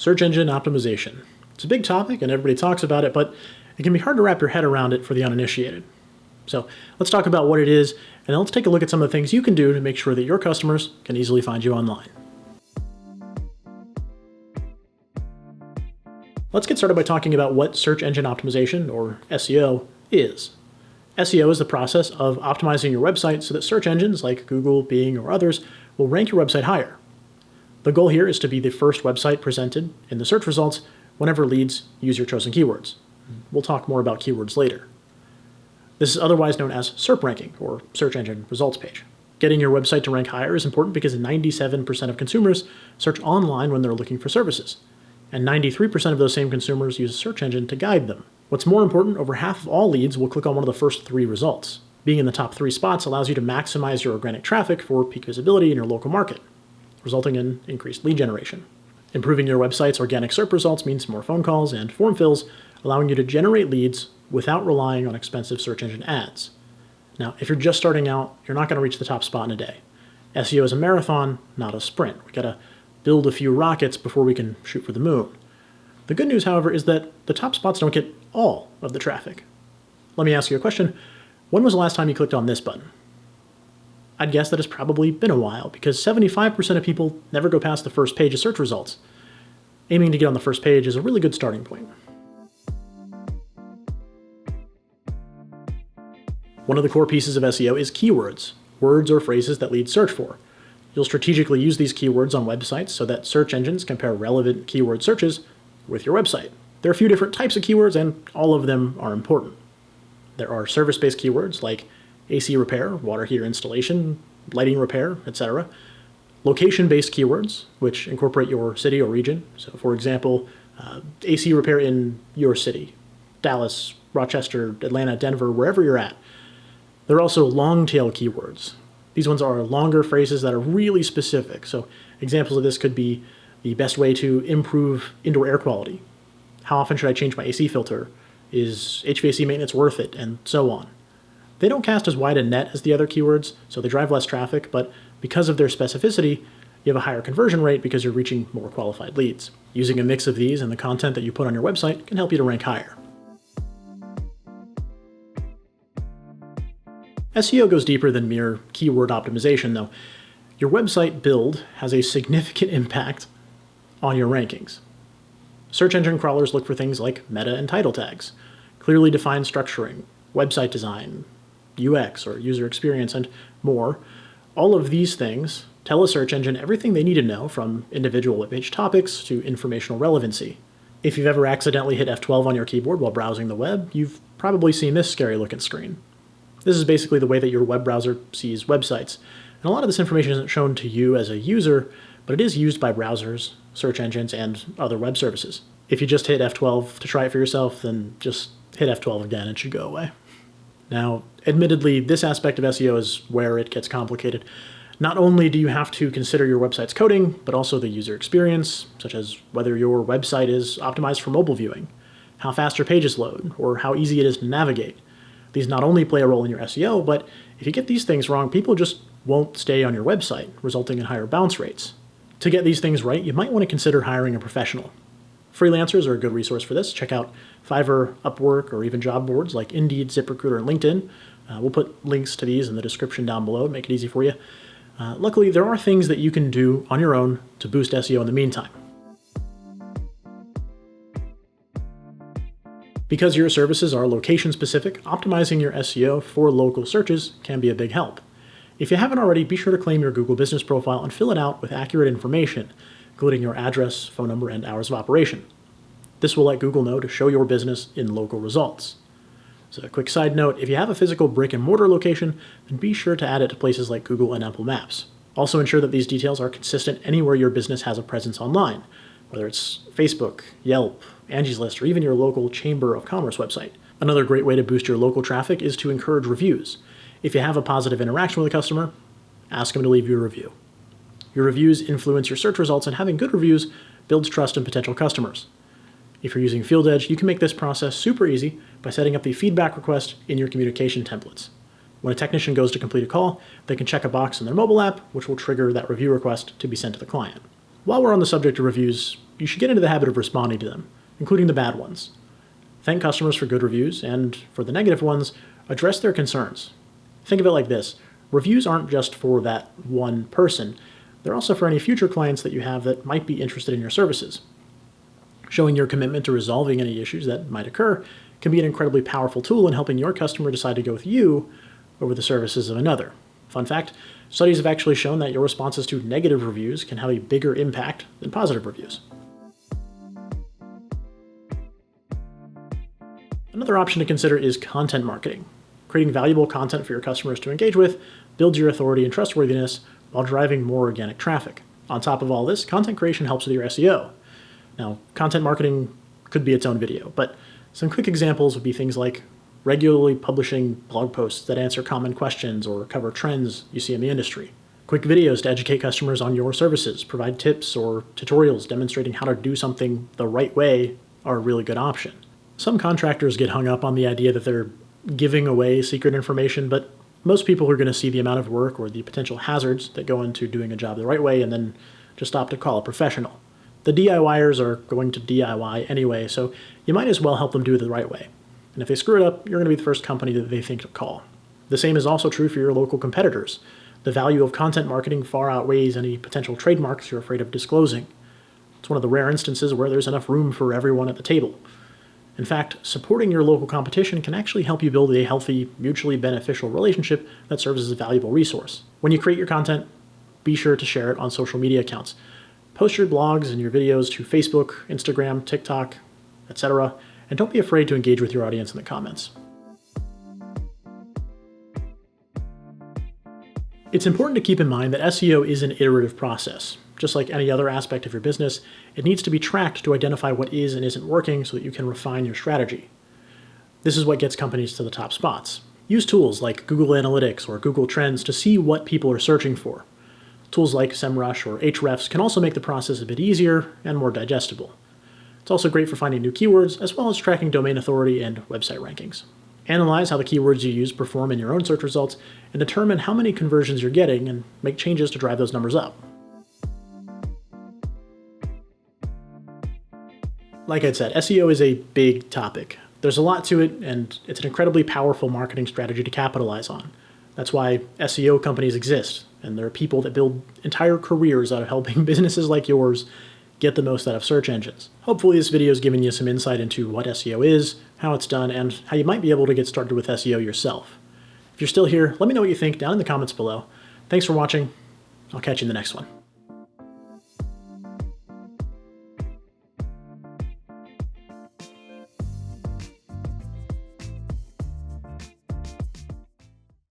Search engine optimization. It's a big topic and everybody talks about it, but it can be hard to wrap your head around it for the uninitiated. So let's talk about what it is, and then let's take a look at some of the things you can do to make sure that your customers can easily find you online. Let's get started by talking about what search engine optimization, or SEO, is. SEO is the process of optimizing your website so that search engines like Google, Bing, or others will rank your website higher. The goal here is to be the first website presented in the search results whenever leads use your chosen keywords. We'll talk more about keywords later. This is otherwise known as SERP ranking, or search engine results page. Getting your website to rank higher is important because 97% of consumers search online when they're looking for services, and 93% of those same consumers use a search engine to guide them. What's more important, over half of all leads will click on one of the first 3 results. Being in the top 3 spots allows you to maximize your organic traffic for peak visibility in your local market, resulting in increased lead generation. Improving your website's organic SERP results means more phone calls and form fills, allowing you to generate leads without relying on expensive search engine ads. Now, if you're just starting out, you're not going to reach the top spot in a day. SEO is a marathon, not a sprint. We got to build a few rockets before we can shoot for the moon. The good news, however, is that the top spots don't get all of the traffic. Let me ask you a question. When was the last time you clicked on this button? I'd guess that it's probably been a while, because 75% of people never go past the first page of search results. Aiming to get on the first page is a really good starting point. One of the core pieces of SEO is keywords, words or phrases that leads search for. You'll strategically use these keywords on websites so that search engines compare relevant keyword searches with your website. There are a few different types of keywords, and all of them are important. There are service-based keywords like AC repair, water heater installation, lighting repair, etc. Location-based keywords, which incorporate your city or region. So for example, AC repair in your city, Dallas, Rochester, Atlanta, Denver, wherever you're at. There are also long-tail keywords. These ones are longer phrases that are really specific. So examples of this could be the best way to improve indoor air quality. How often should I change my AC filter? Is HVAC maintenance worth it? And so on. They don't cast as wide a net as the other keywords, so they drive less traffic, but because of their specificity, you have a higher conversion rate because you're reaching more qualified leads. Using a mix of these and the content that you put on your website can help you to rank higher. SEO goes deeper than mere keyword optimization, though. Your website build has a significant impact on your rankings. Search engine crawlers look for things like meta and title tags, clearly defined structuring, website design, UX or user experience, and more. All of these things tell a search engine everything they need to know, from individual webpage topics to informational relevancy. If you've ever accidentally hit F12 on your keyboard while browsing the web, you've probably seen this scary looking screen. This is basically the way that your web browser sees websites. And a lot of this information isn't shown to you as a user, but it is used by browsers, search engines, and other web services. If you just hit F12 to try it for yourself, then just hit F12 again, it should go away. Now, admittedly, this aspect of SEO is where it gets complicated. Not only do you have to consider your website's coding, but also the user experience, such as whether your website is optimized for mobile viewing, how fast your pages load, or how easy it is to navigate. These not only play a role in your SEO, but if you get these things wrong, people just won't stay on your website, resulting in higher bounce rates. To get these things right, you might want to consider hiring a professional. Freelancers are a good resource for this. Check out Fiverr, Upwork, or even job boards like Indeed, ZipRecruiter, and LinkedIn. We'll put links to these in the description down below to make it easy for you. Luckily, there are things that you can do on your own to boost SEO in the meantime. Because your services are location-specific, optimizing your SEO for local searches can be a big help. If you haven't already, be sure to claim your Google Business profile and fill it out with accurate information, including your address, phone number, and hours of operation. This will let Google know to show your business in local results. So a quick side note, if you have a physical brick-and-mortar location, then be sure to add it to places like Google and Apple Maps. Also ensure that these details are consistent anywhere your business has a presence online, whether it's Facebook, Yelp, Angie's List, or even your local Chamber of Commerce website. Another great way to boost your local traffic is to encourage reviews. If you have a positive interaction with a customer, ask them to leave you a review. Your reviews influence your search results, and having good reviews builds trust in potential customers. If you're using FieldEdge, you can make this process super easy by setting up the feedback request in your communication templates. When a technician goes to complete a call, they can check a box in their mobile app, which will trigger that review request to be sent to the client. While we're on the subject of reviews, you should get into the habit of responding to them, including the bad ones. Thank customers for good reviews, and for the negative ones, address their concerns. Think of it like this. Reviews aren't just for that one person. They're also for any future clients that you have that might be interested in your services. Showing your commitment to resolving any issues that might occur can be an incredibly powerful tool in helping your customer decide to go with you over the services of another. Fun fact, studies have actually shown that your responses to negative reviews can have a bigger impact than positive reviews. Another option to consider is content marketing. Creating valuable content for your customers to engage with builds your authority and trustworthiness while driving more organic traffic. On top of all this, content creation helps with your SEO. Now, content marketing could be its own video, but some quick examples would be things like regularly publishing blog posts that answer common questions or cover trends you see in the industry. Quick videos to educate customers on your services, provide tips or tutorials demonstrating how to do something the right way are a really good option. Some contractors get hung up on the idea that they're giving away secret information, but most people are going to see the amount of work or the potential hazards that go into doing a job the right way and then just opt to call a professional. The DIYers are going to DIY anyway, so you might as well help them do it the right way. And if they screw it up, you're going to be the first company that they think to call. The same is also true for your local competitors. The value of content marketing far outweighs any potential trademarks you're afraid of disclosing. It's one of the rare instances where there's enough room for everyone at the table. In fact, supporting your local competition can actually help you build a healthy, mutually beneficial relationship that serves as a valuable resource. When you create your content, be sure to share it on social media accounts. Post your blogs and your videos to Facebook, Instagram, TikTok, etc., and don't be afraid to engage with your audience in the comments. It's important to keep in mind that SEO is an iterative process. Just like any other aspect of your business, it needs to be tracked to identify what is and isn't working so that you can refine your strategy. This is what gets companies to the top spots. Use tools like Google Analytics or Google Trends to see what people are searching for. Tools like SEMrush or Ahrefs can also make the process a bit easier and more digestible. It's also great for finding new keywords, as well as tracking domain authority and website rankings. Analyze how the keywords you use perform in your own search results and determine how many conversions you're getting and make changes to drive those numbers up. Like I said, SEO is a big topic. There's a lot to it, and it's an incredibly powerful marketing strategy to capitalize on. That's why SEO companies exist, and there are people that build entire careers out of helping businesses like yours get the most out of search engines. Hopefully this video has given you some insight into what SEO is, how it's done, and how you might be able to get started with SEO yourself. If you're still here, let me know what you think down in the comments below. Thanks for watching. I'll catch you in the next one.